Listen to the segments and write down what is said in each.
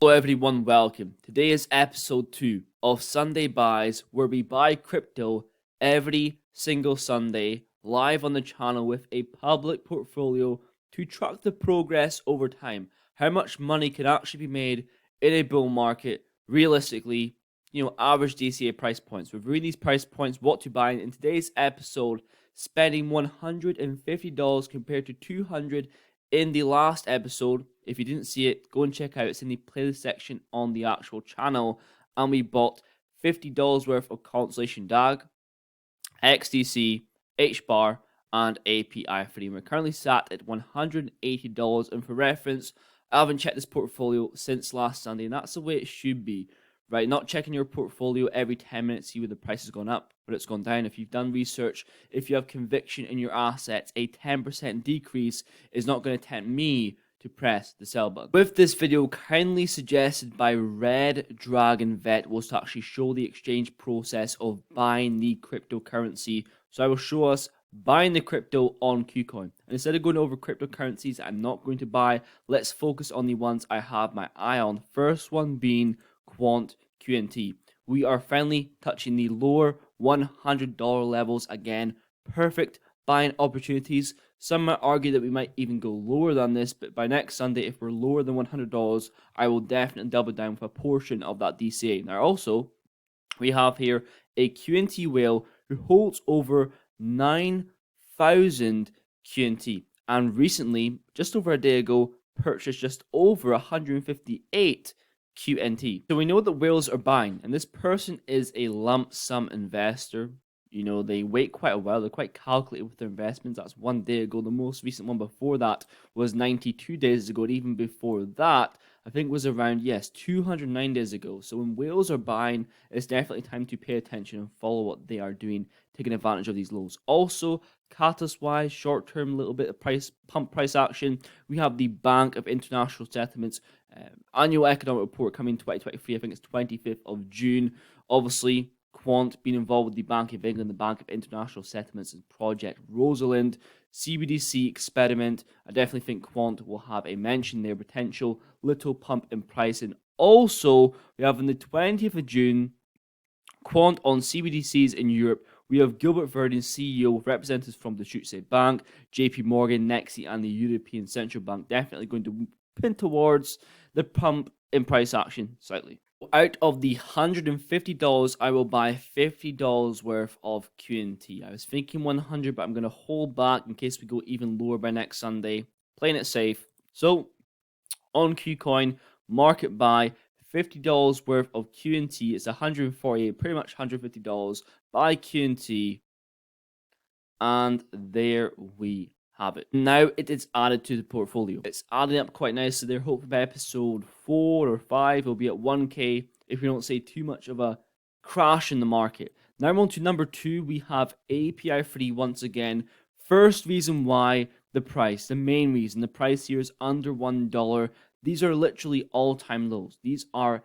Hello everyone, welcome. Today is episode 2 of Sunday Buys, where we buy crypto every single Sunday live on the channel with a public portfolio to track the progress over time. How much money can actually be made in a bull market realistically, average DCA price points. We've reviewed these price points, what to buy in today's episode, spending $150 compared to $200 in the last episode. If you didn't see it, go and check out. It's in the playlist section on the actual channel. And we bought $50 worth of Constellation DAG, XDC, HBAR, and API3. We're currently sat at $180. And for reference, I haven't checked this portfolio since last Sunday, and that's the way it should be, right? Not checking your portfolio every 10 minutes, see where the price has gone up, but it's gone down. If you've done research, if you have conviction in your assets, a 10% decrease is not going to tempt me to press the sell button. With this video, kindly suggested by Red Dragon Vet, was to actually show the exchange process of buying the cryptocurrency. So I will show us buying the crypto on KuCoin. And instead of going over cryptocurrencies I'm not going to buy, let's focus on the ones I have my eye on. First one being QNT. We are finally touching the lower $100 levels again. Perfect buying opportunities. Some might argue that we might even go lower than this, but by next Sunday, if we're lower than $100, I will definitely double down with a portion of that DCA. Now, also, we have here a QNT whale who holds over 9,000 QNT, and recently, just over a day ago, purchased just over 158 QNT. So we know that whales are buying, and this person is a lump sum investor. They wait quite a while. They're quite calculated with their investments. That's 1 day ago. The most recent one before that was 92 days ago. And even before that, I think was around, 209 days ago. So when whales are buying, it's definitely time to pay attention and follow what they are doing, taking advantage of these lows. Also, catalyst-wise, short-term, little bit of pump price action. We have the Bank of International Settlements annual economic report coming in 2023. I think it's 25th of June. Obviously, Quant being involved with the Bank of England, the Bank of International Settlements, and Project Rosalind, CBDC experiment. I definitely think Quant will have a mention there, potential little pump in pricing. Also, we have on the 20th of June, Quant on CBDCs in Europe. We have Gilbert Verdin, CEO, with representatives from the Deutsche Bank, JP Morgan, Nexi, and the European Central Bank. Definitely going to pin towards the pump in price action slightly. Out of the $150, I will buy $50 worth of QNT. I was thinking 100, but I'm going to hold back in case we go even lower by next Sunday. Playing it safe. So, on KuCoin, market buy, $50 worth of QNT. It's 148, pretty much $150. Buy QNT. And there we have it. Now it is added to the portfolio. It's adding up quite nicely there. Hopefully by episode 4 or 5 it'll be at 1k if we don't say too much of a crash in the market. Now on to number 2. We have API3 once again. First reason why, the main reason the price here is under $1. These are literally all-time lows. These are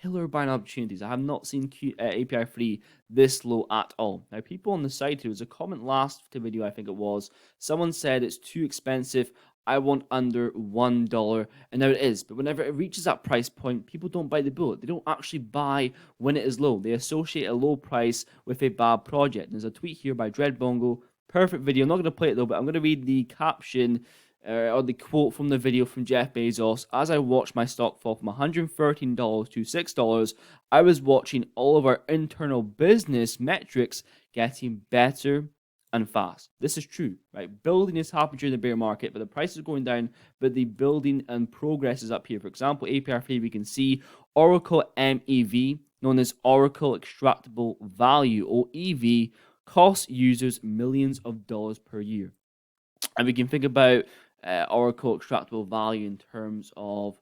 killer buying opportunities. I have not seen API3 this low at all. Now, people on the site, there was a comment last video, I think it was, someone said it's too expensive, I want under $1, and now it is. But whenever it reaches that price point, people don't bite the bullet. They don't actually buy when it is low. They associate a low price with a bad project. And there's a tweet here by Dreadbongo. Perfect video. I'm not going to play it though, but I'm going to read the caption or the quote from the video from Jeff Bezos. As I watched my stock fall from $113 to $6, I was watching all of our internal business metrics getting better and fast. This is true, right? Building is happening during the bear market, but the price is going down, but the building and progress is up here. For example, API3, we can see Oracle MEV, known as Oracle Extractable Value, or EV, costs users millions of dollars per year. And we can think about Oracle Extractable Value in terms of,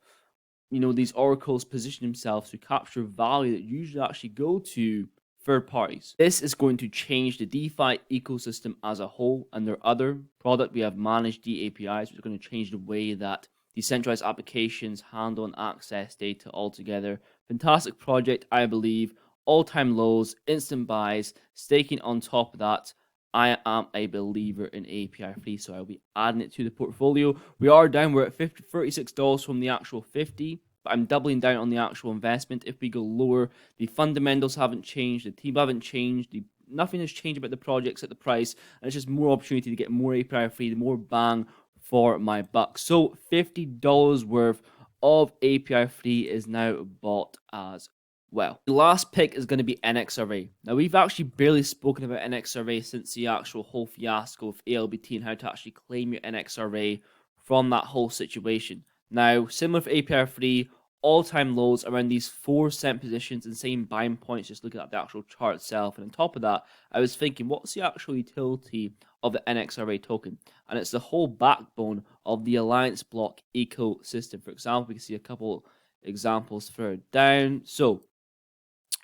these oracles position themselves to capture value that usually actually go to third parties. This is going to change the DeFi ecosystem as a whole, and their other product, we have managed APIs, which is going to change the way that decentralized applications handle and access data altogether. Fantastic project, I believe. All-time lows, instant buys, staking on top of that. I am a believer in API3, so I'll be adding it to the portfolio. We are down, we're at $36 from the actual 50. but I'm doubling down on the actual investment. If we go lower, the fundamentals haven't changed, the team haven't changed, nothing has changed about the projects at the price, and it's just more opportunity to get more API free, the more bang for my buck. So $50 worth of API free is now bought as well. The last pick is going to be NXRA. Now, we've actually barely spoken about NXRA since the actual whole fiasco of ALBT and how to actually claim your NXRA from that whole situation. Now, similar for API free, all-time lows around these 4 cent positions, insane buying points, just looking at the actual chart itself. And on top of that, I was thinking, what's the actual utility of the NXRA token? And it's the whole backbone of the Alliance block ecosystem. For example, we can see a couple examples further down. So,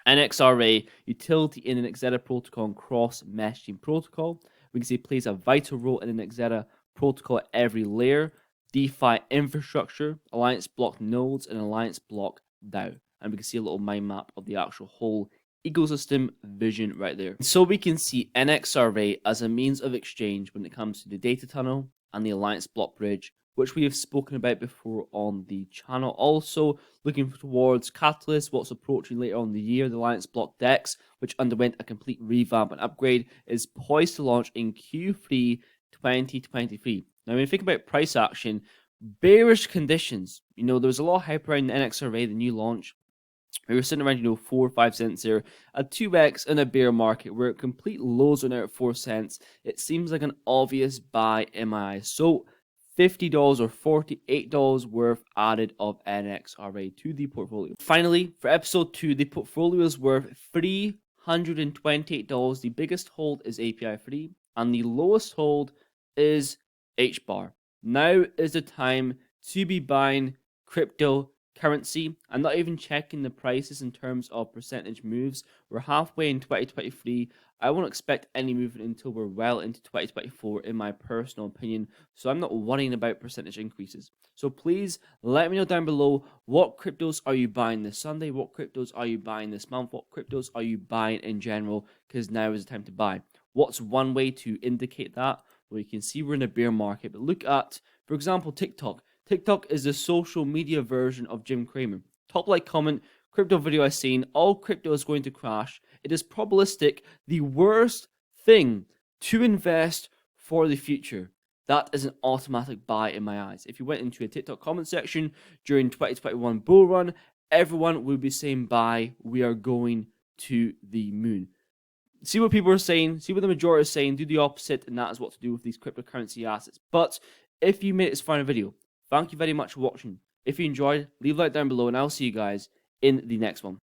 NXRA, utility in an NXRA protocol and cross-meshing protocol. We can see it plays a vital role in an NXRA protocol at every layer. DeFi infrastructure, Alliance block nodes, and Alliance block DAO. And we can see a little mind map of the actual whole ecosystem vision right there. So we can see NXRA as a means of exchange when it comes to the data tunnel and the Alliance block bridge, which we have spoken about before on the channel. Also, looking towards Catalyst, what's approaching later on in the year, the Alliance block DEX, which underwent a complete revamp and upgrade, is poised to launch in Q3 2023. Now, when you think about price action, bearish conditions, there was a lot of hype around the NXRA, the new launch. We were sitting around, 4 or 5 cents there. A 2x in a bear market where complete lows are now at 4 cents. It seems like an obvious buy in my eyes. So, $50 or $48 worth added of NXRA to the portfolio. Finally, for episode 2, the portfolio is worth $328. The biggest hold is API free, and the lowest hold is HBAR. Now is the time to be buying cryptocurrency and not even checking the prices in terms of percentage moves. We're halfway in 2023. I won't expect any movement until we're well into 2024, in my personal opinion. So I'm not worrying about percentage increases. So please let me know down below, what cryptos are you buying this Sunday? What cryptos are you buying this month? What cryptos are you buying in general? Because now is the time to buy. What's one way to indicate that? Well, you can see we're in a bear market, but look at, for example, TikTok. TikTok is the social media version of Jim Cramer. Top like, comment, crypto video I've seen, all crypto is going to crash. It is probabilistic, the worst thing to invest for the future. That is an automatic buy in my eyes. If you went into a TikTok comment section during 2021 bull run, everyone would be saying buy, we are going to the moon. See what people are saying, see what the majority is saying, do the opposite, and that is what to do with these cryptocurrency assets. But if you made it this far in the video, thank you very much for watching. If you enjoyed, leave a like down below, and I'll see you guys in the next one.